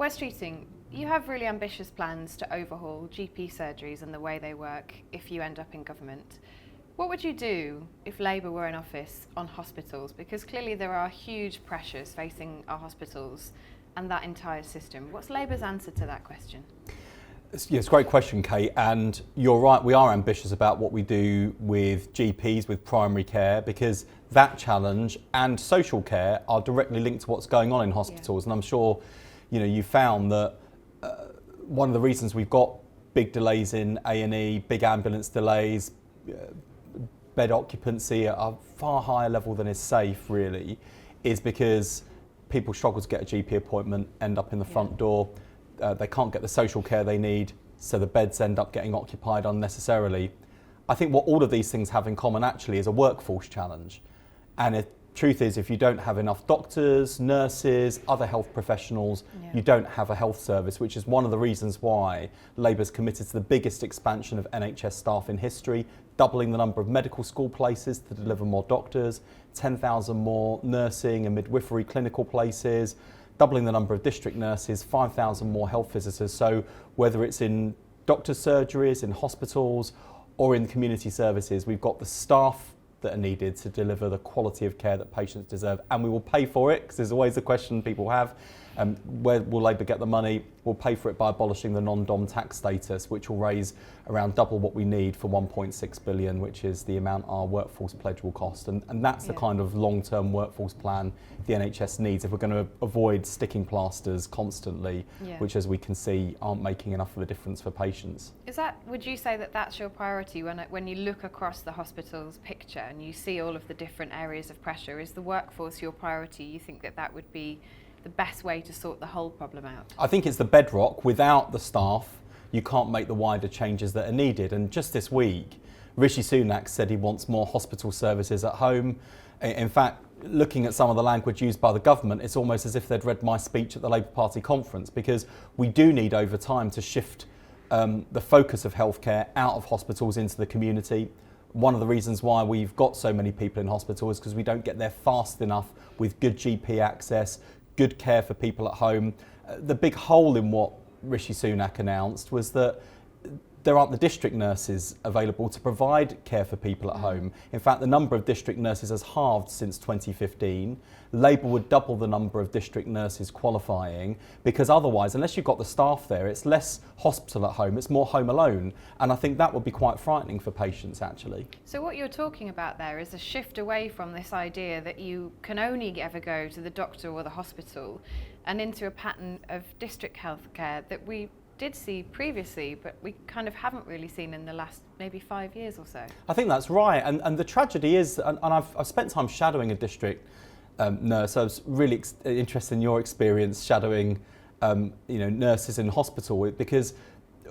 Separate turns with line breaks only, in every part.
Wes Streeting, you have really ambitious plans to overhaul GP surgeries and the way they work if you end up in government. What would you do if Labour were in office on hospitals? Because clearly there are huge pressures facing our hospitals and that entire system. What's Labour's answer to that question?
It's a great question, Kate, and you're right, we are ambitious about what we do with GPs, with primary care, because that challenge and social care are directly linked to what's going on in hospitals. And I'm sure you found that one of the reasons we've got big delays in A&E, big ambulance delays, bed occupancy at a far higher level than is safe really, is because people struggle to get a GP appointment, end up in the front door. They can't get the social care they need, so the beds end up getting occupied unnecessarily. I think what all of these things have in common actually is a workforce challenge. And the truth is, if you don't have enough doctors, nurses, other health professionals, you don't have a health service, which is one of the reasons why Labour's committed to the biggest expansion of NHS staff in history, doubling the number of medical school places to deliver more doctors, 10,000 more nursing and midwifery clinical places, doubling the number of district nurses, 5,000 more health visitors. So whether it's in doctor surgeries, in hospitals, or in community services, we've got the staff that are needed to deliver the quality of care that patients deserve, and we will pay for it, because there's always the question people have, where will Labour get the money? We'll pay for it by abolishing the non-dom tax status, which will raise around double what we need for 1.6 billion, which is the amount our workforce pledge will cost. And that's the kind of long-term workforce plan the NHS needs if we're going to avoid sticking plasters constantly, which, as we can see, aren't making enough of a difference for patients.
Would you say that that's your priority when you look across the hospital's picture and you see all of the different areas of pressure? Is the workforce your priority? You think that would be the best way to sort the whole problem out?
I think it's the bedrock. Without the staff, you can't make the wider changes that are needed. And just this week, Rishi Sunak said he wants more hospital services at home. In fact, looking at some of the language used by the government, it's almost as if they'd read my speech at the Labour Party conference, because we do need over time to shift the focus of healthcare out of hospitals into the community. One of the reasons why we've got so many people in hospital is because we don't get there fast enough with good GP access, good care for people at home. The big hole in what Rishi Sunak announced was that there aren't the district nurses available to provide care for people at home. In fact, the number of district nurses has halved since 2015. Labour would double the number of district nurses qualifying, because otherwise, unless you've got the staff there, it's less hospital at home, it's more home alone. And I think that would be quite frightening for patients, actually.
So what you're talking about there is a shift away from this idea that you can only ever go to the doctor or the hospital, and into a pattern of district healthcare that we did see previously, but we kind of haven't really seen in the last maybe 5 years or so.
I think that's right, and the tragedy is, and I've spent time shadowing a district nurse. I was really interested in your experience shadowing nurses in hospital, because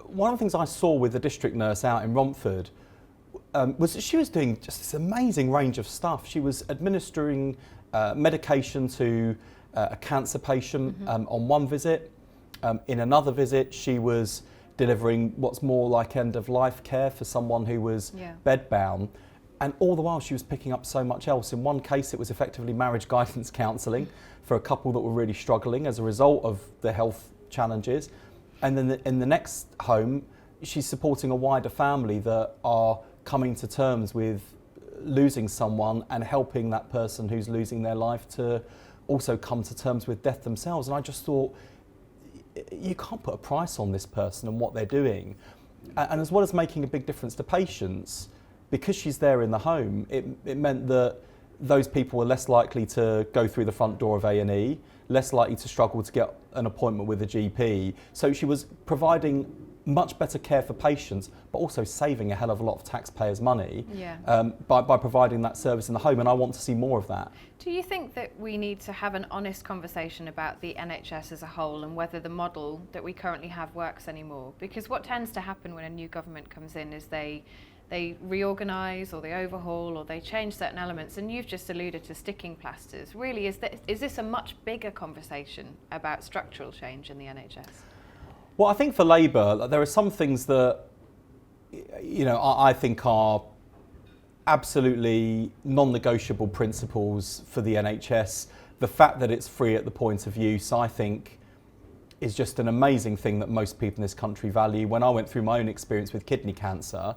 one of the things I saw with the district nurse out in Romford was that she was doing just this amazing range of stuff. She was administering medication to a cancer patient on one visit. In another visit, she was delivering what's more like end-of-life care for someone who was bedbound. And all the while, she was picking up so much else. In one case, it was effectively marriage guidance counselling for a couple that were really struggling as a result of the health challenges. And then in the next home, she's supporting a wider family that are coming to terms with losing someone and helping that person who's losing their life to also come to terms with death themselves. And I just thought, you can't put a price on this person and what they're doing. And as well as making a big difference to patients, because she's there in the home, it meant that those people were less likely to go through the front door of A&E, less likely to struggle to get an appointment with a GP. So she was providing much better care for patients, but also saving a hell of a lot of taxpayers' money by providing that service in the home, and I want to see more of that.
Do you think that we need to have an honest conversation about the NHS as a whole and whether the model that we currently have works anymore? Because what tends to happen when a new government comes in is they reorganise, or they overhaul, or they change certain elements, and you've just alluded to sticking plasters. Really, is this a much bigger conversation about structural change in the NHS?
Well, I think for Labour, there are some things that, I think are absolutely non-negotiable principles for the NHS. The fact that it's free at the point of use, I think, is just an amazing thing that most people in this country value. When I went through my own experience with kidney cancer,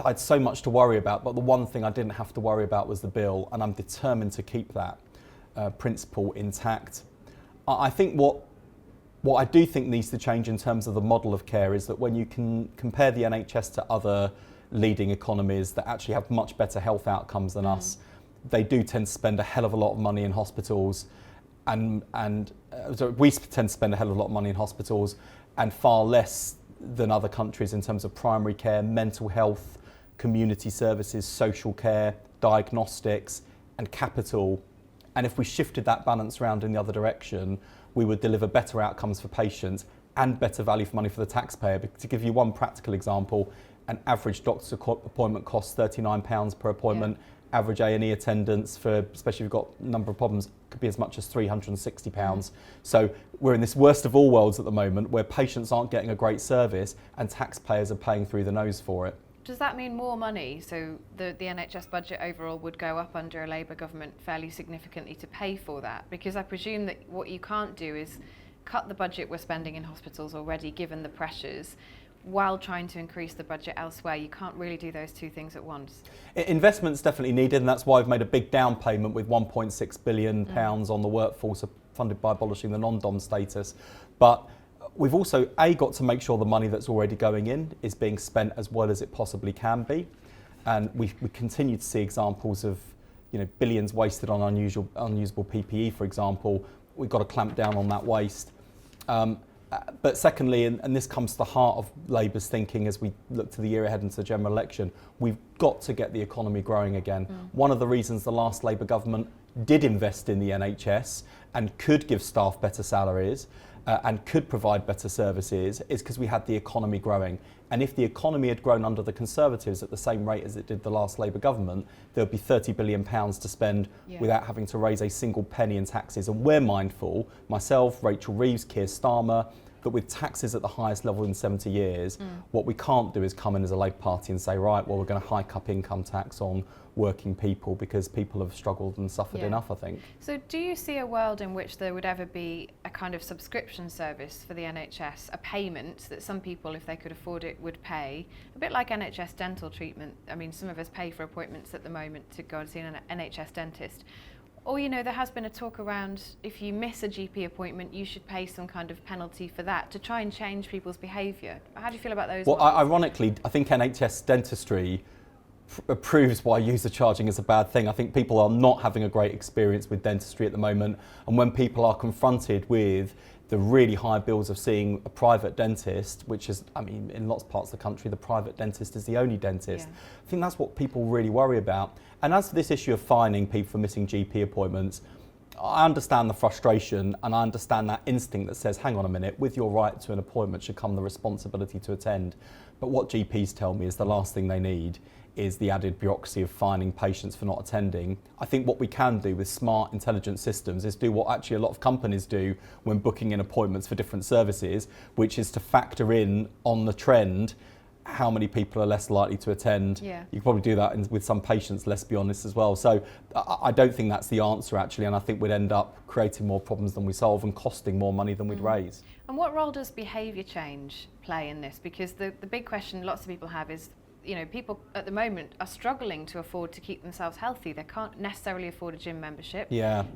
I had so much to worry about, but the one thing I didn't have to worry about was the bill, and I'm determined to keep that principle intact. I think what I do think needs to change in terms of the model of care is that when you can compare the NHS to other leading economies that actually have much better health outcomes than us, they do tend to spend a hell of a lot of money in hospitals, and we tend to spend a hell of a lot of money in hospitals and far less than other countries in terms of primary care, mental health, community services, social care, diagnostics and capital. And if we shifted that balance around in the other direction, we would deliver better outcomes for patients and better value for money for the taxpayer. To give you one practical example, an average doctor's appointment costs £39 per appointment. Yeah. Average A&E attendance, for especially if you've got a number of problems, could be as much as £360. So we're in this worst of all worlds at the moment where patients aren't getting a great service and taxpayers are paying through the nose for it.
Does that mean more money? So the NHS budget overall would go up under a Labour government fairly significantly to pay for that? Because I presume that what you can't do is cut the budget we're spending in hospitals already, given the pressures, while trying to increase the budget elsewhere. You can't really do those two things at once. Investment's definitely needed, and that's why I've made a big down payment with £1.6 billion on the workforce funded by abolishing the non-dom status. But we've also, got to make sure the money that's already going in is being spent as well as it possibly can be. And we continue to see examples of, billions wasted on unusable PPE, for example. We've got to clamp down on that waste. But secondly, and this comes to the heart of Labour's thinking as we look to the year ahead into the general election, we've got to get the economy growing again. One of the reasons the last Labour government did invest in the NHS and could give staff better salaries and could provide better services is because we had the economy growing. And if the economy had grown under the Conservatives at the same rate as it did the last Labour government, there would be £30 billion to spend without having to raise a single penny in taxes. And we're mindful, myself, Rachel Reeves, Keir Starmer, that with taxes at the highest level in 70 years, what we can't do is come in as a Labour Party and say, right, well, we're going to hike up income tax on working people because people have struggled and suffered enough, I think. So do you see a world in which there would ever be a kind of subscription service for the NHS, a payment that some people, if they could afford it, would pay, a bit like NHS dental treatment? I mean, some of us pay for appointments at the moment to go and see an NHS dentist. Or, there has been a talk around if you miss a GP appointment, you should pay some kind of penalty for that to try and change people's behaviour. How do you feel about those? Well, ironically, I think NHS dentistry proves why user charging is a bad thing. I think people are not having a great experience with dentistry at the moment. And when people are confronted with the really high bills of seeing a private dentist, which is, in lots of parts of the country, the private dentist is the only dentist. I think that's what people really worry about. And as for this issue of fining people for missing GP appointments, I understand the frustration and I understand that instinct that says, hang on a minute, with your right to an appointment should come the responsibility to attend. But what GPs tell me is the last thing they need is the added bureaucracy of fining patients for not attending. I think what we can do with smart, intelligent systems is do what actually a lot of companies do when booking in appointments for different services, which is to factor in on the trend how many people are less likely to attend. You can probably do that with some patients, let's be honest, as well. So I don't think that's the answer, actually, and I think we'd end up creating more problems than we solve and costing more money than we'd raise. And what role does behaviour change play in this? Because the big question lots of people have is, people at the moment are struggling to afford to keep themselves healthy. They can't necessarily afford a gym membership.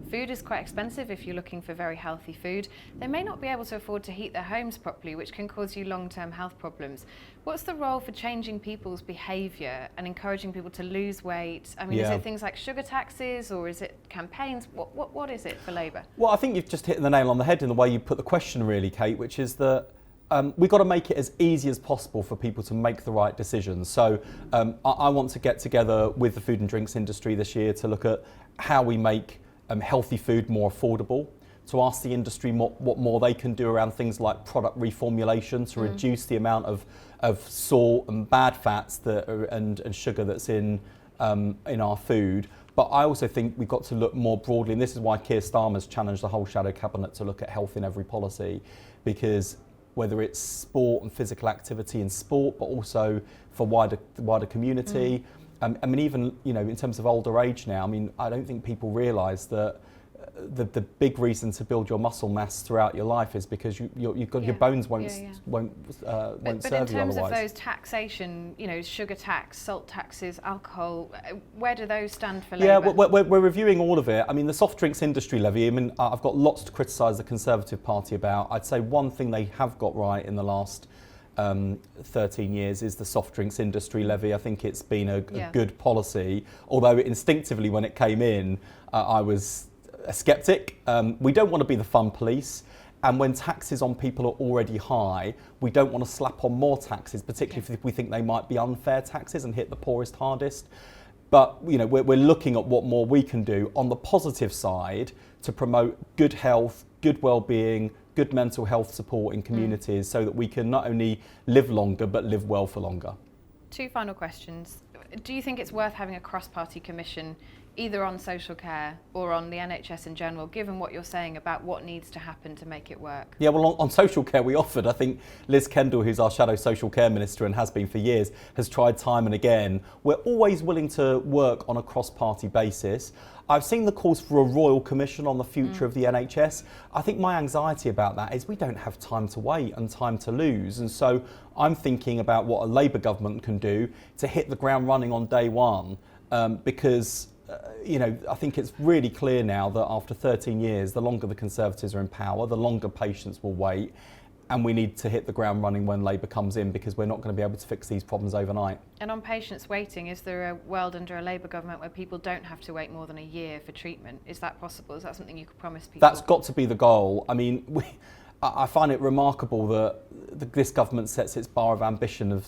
Food is quite expensive if you're looking for very healthy food. They may not be able to afford to heat their homes properly, which can cause you long-term health problems. What's the role for changing people's behaviour and encouraging people to lose weight? Is it things like sugar taxes or is it campaigns? What is it for Labour? Well, I think you've just hit the nail on the head in the way you put the question, really, Kate, which is that we've got to make it as easy as possible for people to make the right decisions. So I want to get together with the food and drinks industry this year to look at how we make healthy food more affordable, to ask the industry what more they can do around things like product reformulation to reduce the amount of salt and bad fats and sugar that's in our food. But I also think we've got to look more broadly, and this is why Keir Starmer's challenged the whole shadow cabinet to look at health in every policy, because whether it's sport and physical activity in sport, but also for the wider community. Even in terms of older age now, I don't think people realise that
the big reason to build your muscle mass throughout your life is because you've got your bones won't serve you otherwise.
But in terms of those taxation, sugar tax, salt taxes, alcohol, where do those stand for Labour?
Yeah, we're reviewing all of it. I mean, the soft drinks industry levy, I mean, I've got lots to criticise the Conservative Party about. I'd say one thing they have got right in the last 13 years is the soft drinks industry levy. I think it's been a good policy, although instinctively when it came in, I was a sceptic. We don't want to be the fun police, and when taxes on people are already high, we don't want to slap on more taxes, particularly if we think they might be unfair taxes and hit the poorest hardest. But we're looking at what more we can do on the positive side to promote good health, good well-being, good mental health support in communities so that we can not only live longer but live well for longer.
Two final questions. Do you think it's worth having a cross-party commission either on social care or on the NHS in general, given what you're saying about what needs to happen to make it work?
Yeah, well, on social care we offered. I think Liz Kendall, who's our shadow social care minister and has been for years, has tried time and again. We're always willing to work on a cross-party basis. I've seen the calls for a royal commission on the future of the NHS. I think my anxiety about that is we don't have time to wait and time to lose. And so I'm thinking about what a Labour government can do to hit the ground running on day one, because I think it's really clear now that after 13 years, the longer the Conservatives are in power, the longer patients will wait. And we need to hit the ground running when Labour comes in, because we're not going to be able to fix these problems overnight.
And on patients waiting, is there a world under a Labour government where people don't have to wait more than a year for treatment? Is that possible? Is that something you could promise people?
That's got to be the goal. I mean, I find it remarkable that this government sets its bar of ambition of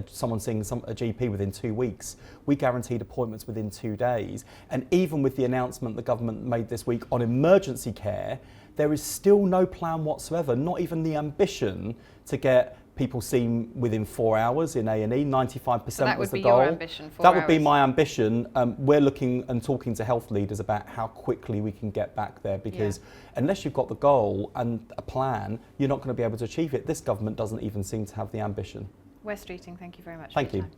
someone seeing a GP within 2 weeks. We guaranteed appointments within 2 days. And even with the announcement the government made this week on emergency care, there is still no plan whatsoever, not even the ambition to get people seen within 4 hours in A&E. 95%
so that
was
would
the
be
goal.
Your ambition, 4
that
hours.
would be my ambition. We're looking and talking to health leaders about how quickly we can get back there, because unless you've got the goal and a plan, you're not going to be able to achieve it. This government doesn't even seem to have the ambition.
Wes Streeting, thank you very much.
Thank you.
Time.